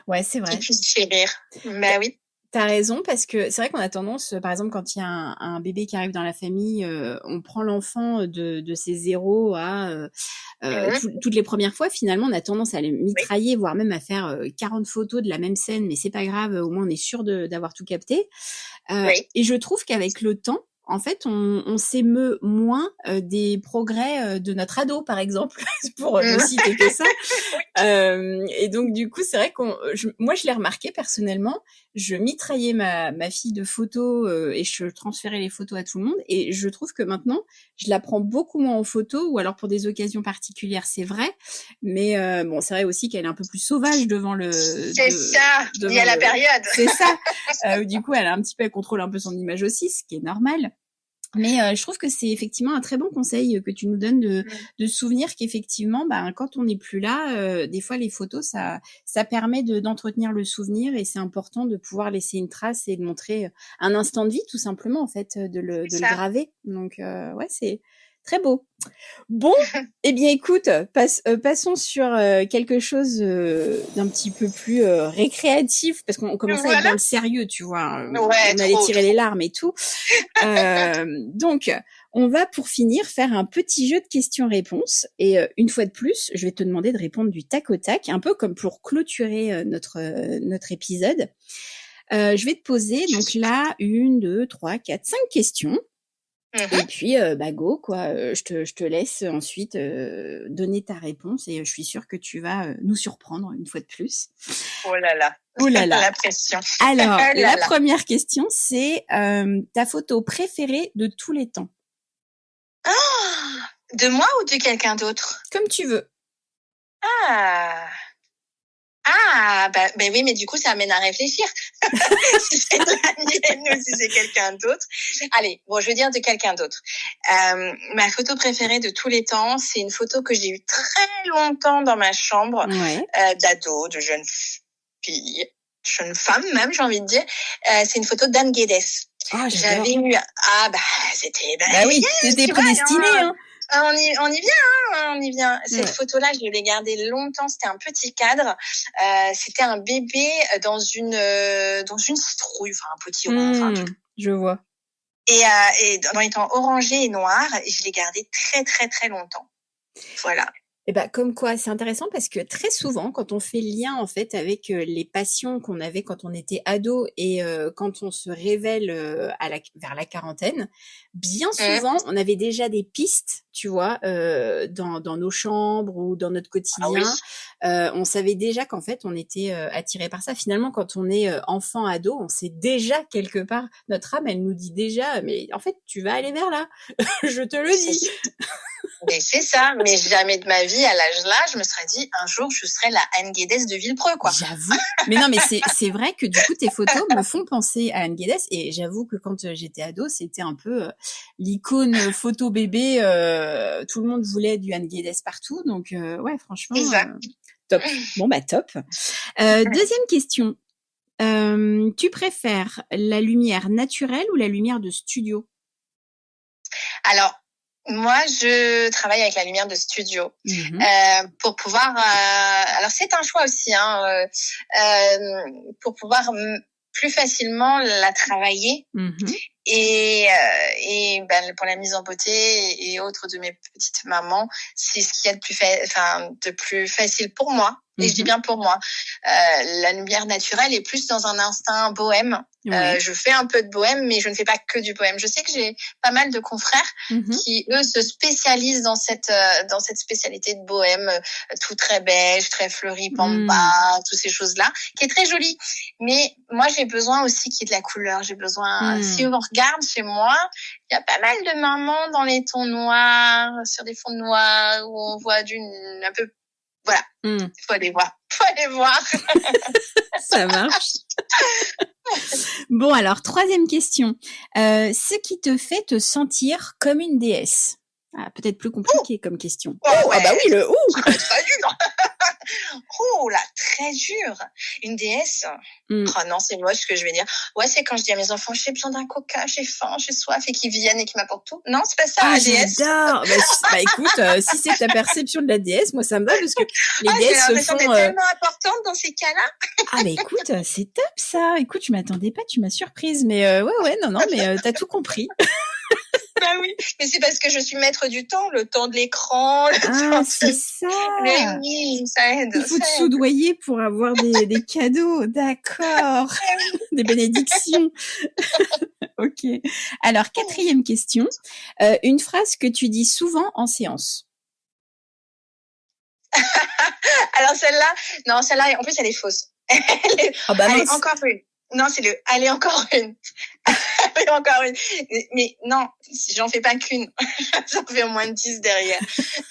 Ouais, c'est vrai. Qui puissent chérir. Oui. T'as raison, parce que c'est vrai qu'on a tendance, par exemple, quand il y a un bébé qui arrive dans la famille, on prend l'enfant de ses 0 à toutes les premières fois. Finalement, on a tendance à les mitrailler, voire même à faire 40 photos de la même scène, mais c'est pas grave, au moins on est sûr d'avoir tout capté. Et je trouve qu'avec le temps, en fait, on s'émeut moins des progrès de notre ado, par exemple, pour ne citer que ça. Et donc, du coup, c'est vrai moi, je l'ai remarqué personnellement. Je mitraillais ma fille de photos et je transférais les photos à tout le monde. Et je trouve que maintenant, je la prends beaucoup moins en photo, ou alors pour des occasions particulières, c'est vrai. Mais bon, c'est vrai aussi qu'elle est un peu plus sauvage devant le. C'est ça. Il y a la période. C'est ça. Du coup, elle contrôle un peu son image aussi, ce qui est normal. Mais je trouve que c'est effectivement un très bon conseil que tu nous donnes de se souvenir qu'effectivement, quand on n'est plus là, des fois les photos, ça permet d'entretenir le souvenir, et c'est important de pouvoir laisser une trace et de montrer un instant de vie, tout simplement, en fait, de le graver. Donc ouais, c'est très beau. Bon, eh bien écoute, passons sur quelque chose d'un petit peu plus récréatif, parce qu'on commençait à être dans le sérieux, tu vois. On allait tirer les larmes et tout. Donc, on va pour finir faire un petit jeu de questions-réponses. Et une fois de plus, je vais te demander de répondre du tac au tac, un peu comme pour clôturer notre épisode. Je vais te poser donc là 1, 2, 3, 4, 5 questions. Et puis, go, quoi. Je te laisse ensuite donner ta réponse, et je suis sûre que tu vas nous surprendre une fois de plus. Oh là là. Oh là là. La pression. Alors, la première question, c'est ta photo préférée de tous les temps. Oh, de moi ou de quelqu'un d'autre? Comme tu veux. Oui, mais du coup, ça amène à réfléchir. Si c'est de la mienne ou si c'est quelqu'un d'autre. Allez, bon, je vais dire de quelqu'un d'autre. Ma photo préférée de tous les temps, c'est une photo que j'ai eue très longtemps dans ma chambre, d'ado, de jeune fille, jeune femme même, j'ai envie de dire. C'est une photo d'Anne Guedes. J'avais eu... c'était... c'était prédestiné, hein. On y vient. Cette photo-là, je l'ai gardée longtemps. C'était un petit cadre. C'était un bébé dans une citrouille, enfin un potiron. Je vois. Et dans les tons orangé et noir, et je l'ai gardé très très très longtemps. Voilà. Et comme quoi, c'est intéressant, parce que très souvent, quand on fait lien en fait avec les passions qu'on avait quand on était ado et quand on se révèle vers la quarantaine, bien souvent, on avait déjà des pistes, tu vois, dans nos chambres ou dans notre quotidien. On savait déjà qu'en fait, on était attiré par ça. Finalement, quand on est enfant, ado, on sait déjà quelque part, notre âme, elle nous dit déjà, mais en fait, tu vas aller vers là. Je te le dis. Mais c'est ça, mais jamais de ma vie, à l'âge-là, je me serais dit, un jour, je serai la Anne Guedes de Villepreux, quoi. J'avoue. Mais non, mais c'est vrai que du coup, tes photos me font penser à Anne Guedes, et j'avoue que quand j'étais ado, c'était un peu l'icône photo bébé, tout le monde voulait du Anne Guedes partout, donc ouais, franchement, top. Bon, top. Deuxième question. Tu préfères la lumière naturelle ou la lumière de studio? Alors, moi, je travaille avec la lumière de studio pour pouvoir. Alors, c'est un choix aussi, pour pouvoir plus facilement la travailler. Et pour la mise en beauté et autres de mes petites mamans, c'est ce qu'il y a de plus facile pour moi. Et je dis bien pour moi. La lumière naturelle est plus dans un instinct bohème. Je fais un peu de bohème, mais je ne fais pas que du bohème. Je sais que j'ai pas mal de confrères qui, eux, se spécialisent dans cette spécialité de bohème, tout très beige, très fleuri, pampa, toutes ces choses-là, qui est très jolie. Mais moi, j'ai besoin aussi qu'il y ait de la couleur. J'ai besoin, si on regarde chez moi, il y a pas mal de mamans dans les tons noirs, sur des fonds noirs, où on voit un peu. Voilà, faut aller voir. Ça marche. Bon, alors, troisième question. Ce qui te fait te sentir comme une déesse? Ah, peut-être plus compliqué comme question. Oh, ouais. Ah bah oui, le ouh. Très dur. Oh là, très dur. Une déesse. Oh non, c'est moche ce que je vais dire. Ouais, c'est quand je dis à mes enfants, j'ai besoin d'un coca, j'ai faim, j'ai soif, et qu'ils viennent et qu'ils m'apportent tout. Non, c'est pas ça, la déesse. J'adore. Bah écoute, si c'est ta perception de la déesse, moi ça me va parce que les déesses j'ai l'impression se font. d'être tellement importante dans ces cas-là. Ah bah écoute, c'est top ça. Écoute, je m'attendais pas, tu m'as surprise, mais ouais, non, mais t'as tout compris. Bah oui, mais c'est parce que je suis maître du temps, le temps de l'écran. C'est ça. Mais oui, ça aide. Il faut te soudoyer pour avoir des cadeaux, d'accord. Des bénédictions. Ok. Alors, 4e question. Une phrase que tu dis souvent en séance. Alors celle-là, en plus elle est fausse. Allez, encore une. Non, c'est allez, encore une. Allez, encore une. Mais non, j'en fais pas qu'une. J'en fais au moins 10 derrière.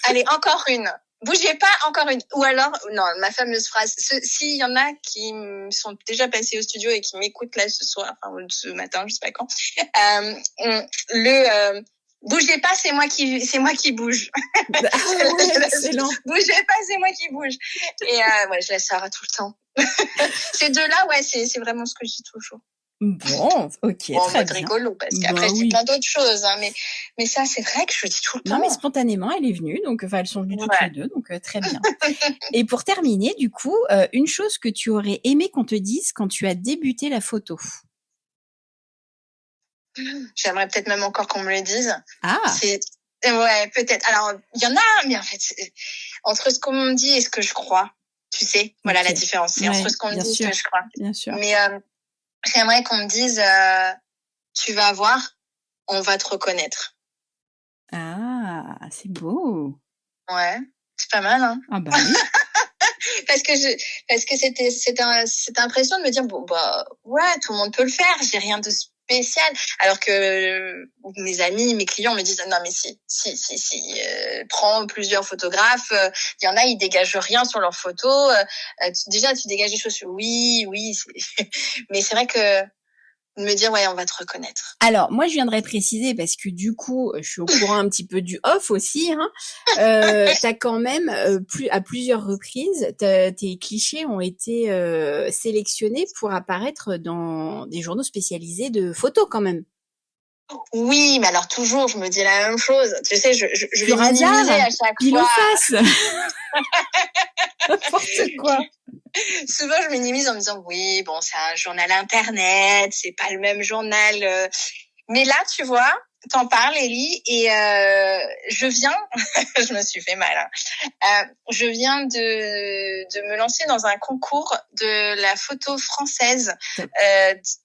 Allez, encore une. Bougez pas, encore une. Ou alors, non, ma fameuse phrase. S'il y en a qui sont déjà passés au studio et qui m'écoutent là ce soir, enfin, ce matin, je sais pas quand, bougez pas, c'est moi qui bouge. Excellent. Bougez pas, c'est moi qui bouge. Et je la sors tout le temps. Ces deux-là, ouais, c'est vraiment ce que je dis toujours. Bon, ok, très bien. Rigolo, parce qu'après, je dis plein d'autres choses, hein, mais ça, c'est vrai que je dis tout le temps. Non, mais spontanément, elle est venue, donc elles sont venues toutes les deux, donc très bien. Et pour terminer, du coup, une chose que tu aurais aimé qu'on te dise quand tu as débuté la photo. J'aimerais peut-être même encore qu'on me le dise. Ah. Ouais, peut-être. Alors, il y en a, mais en fait, entre ce qu'on me dit et ce que je crois, tu sais, voilà la différence. C'est entre ce qu'on me dit et ce que je crois. Bien sûr. Mais j'aimerais qu'on me dise, tu vas voir, on va te reconnaître. Ah, c'est beau. Ouais, c'est pas mal, hein. Ah bah oui. parce que c'était cette impression de me dire bon bah ouais, tout le monde peut le faire, j'ai rien de spécial, alors que mes amis, mes clients me disent non mais si prends plusieurs photographes, il y en a ils dégagent rien sur leurs photos, déjà tu dégages des choses, oui mais c'est vrai que me dire ouais, on va te reconnaître. Alors moi je viendrais préciser parce que du coup je suis au courant un petit peu du off aussi, hein. T'as quand même à plusieurs reprises tes clichés ont été sélectionnés pour apparaître dans des journaux spécialisés de photos quand même. Oui, mais alors toujours je me dis la même chose. Tu sais, je vais minimiser à chaque pile fois. Ou face. N'importe quoi. Souvent, je minimise en me disant oui, bon, c'est un journal internet, c'est pas le même journal. Mais là, tu vois, t'en parles, Ellie, et je viens, je me suis fait mal. Je viens de me lancer dans un concours de la photo française.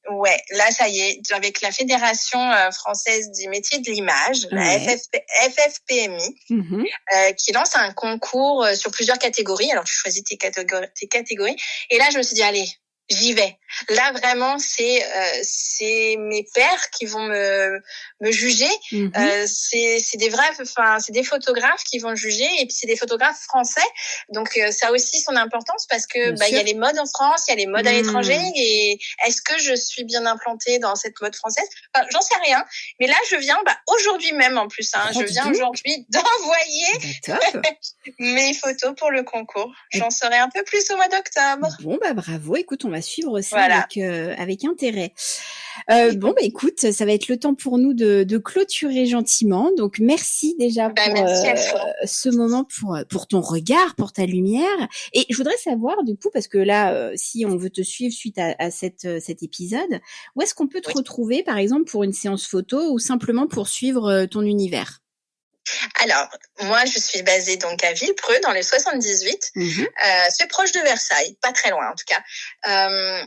Ouais, là, ça y est, avec la Fédération française des métiers de l'image, la FFPMI, qui lance un concours sur plusieurs catégories. Alors, tu choisis tes catégories. Et là, je me suis dit, allez, j'y vais. Là vraiment c'est mes pairs qui vont me juger. C'est des photographes qui vont juger, et puis c'est des photographes français. Donc ça a aussi son importance parce que il y a les modes en France, il y a les modes à l'étranger, et est-ce que je suis bien implantée dans cette mode française? J'en sais rien. Mais là je viens aujourd'hui même en plus je viens aujourd'hui d'envoyer mes photos pour le concours. J'en saurai un peu plus au mois d'octobre. Bon bah bravo, écoute, on va suivre ça avec intérêt. Bon bah écoute, ça va être le temps pour nous de clôturer gentiment. Donc merci déjà pour ce moment, pour ton regard, pour ta lumière. Et je voudrais savoir du coup, parce que là, si on veut te suivre suite à cet épisode, où est-ce qu'on peut te retrouver, par exemple, pour une séance photo ou simplement pour suivre ton univers? Alors, moi, je suis basée donc à Villepreux, dans les 78. C'est proche de Versailles, pas très loin en tout cas.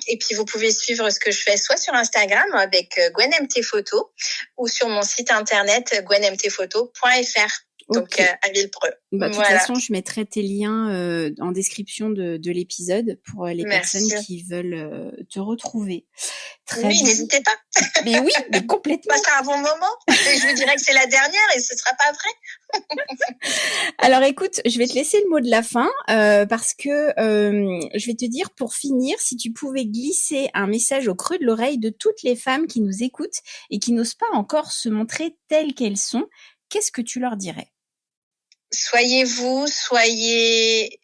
Et puis, vous pouvez suivre ce que je fais soit sur Instagram avec GwenMT Photo, ou sur mon site internet gwenmtphoto.fr. Donc, à Villepreux. De toute façon, je mettrai tes liens en description de l'épisode pour les personnes qui veulent te retrouver. Oui, n'hésitez pas. Mais oui, mais complètement. C'est un bon moment. Et je vous dirai que c'est la dernière et ce sera pas vrai. Alors écoute, je vais te laisser le mot de la fin parce que je vais te dire, pour finir, si tu pouvais glisser un message au creux de l'oreille de toutes les femmes qui nous écoutent et qui n'osent pas encore se montrer telles qu'elles sont, qu'est-ce que tu leur dirais? Soyez vous, soyez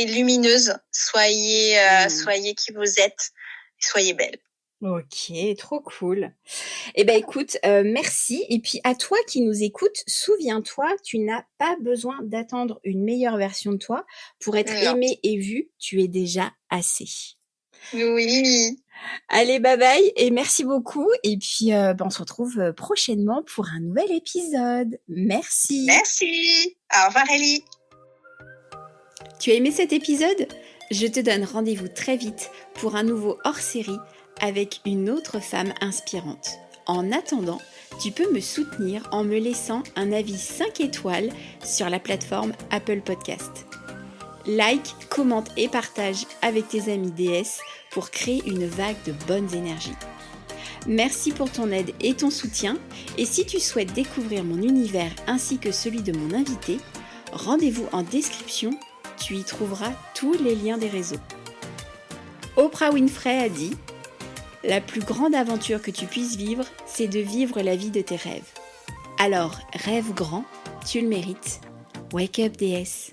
lumineuse, soyez qui vous êtes, soyez belle. Ok, trop cool. Eh ben écoute, merci. Et puis à toi qui nous écoutes, souviens-toi, tu n'as pas besoin d'attendre une meilleure version de toi pour être Non. aimé et vu. Tu es déjà assez. Oui. Allez, bye bye et merci beaucoup. Et puis on se retrouve prochainement pour un nouvel épisode. Merci. Merci. Au revoir Ellie. Tu as aimé cet épisode ? Je te donne rendez-vous très vite pour un nouveau hors-série avec une autre femme inspirante. En attendant, tu peux me soutenir en me laissant un avis 5 étoiles sur la plateforme Apple Podcast. Like, commente et partage avec tes amis DS pour créer une vague de bonnes énergies. Merci pour ton aide et ton soutien. Et si tu souhaites découvrir mon univers ainsi que celui de mon invité, rendez-vous en description. Tu y trouveras tous les liens des réseaux. Oprah Winfrey a dit « La plus grande aventure que tu puisses vivre, c'est de vivre la vie de tes rêves. Alors, rêve grand, tu le mérites. Wake up DS !»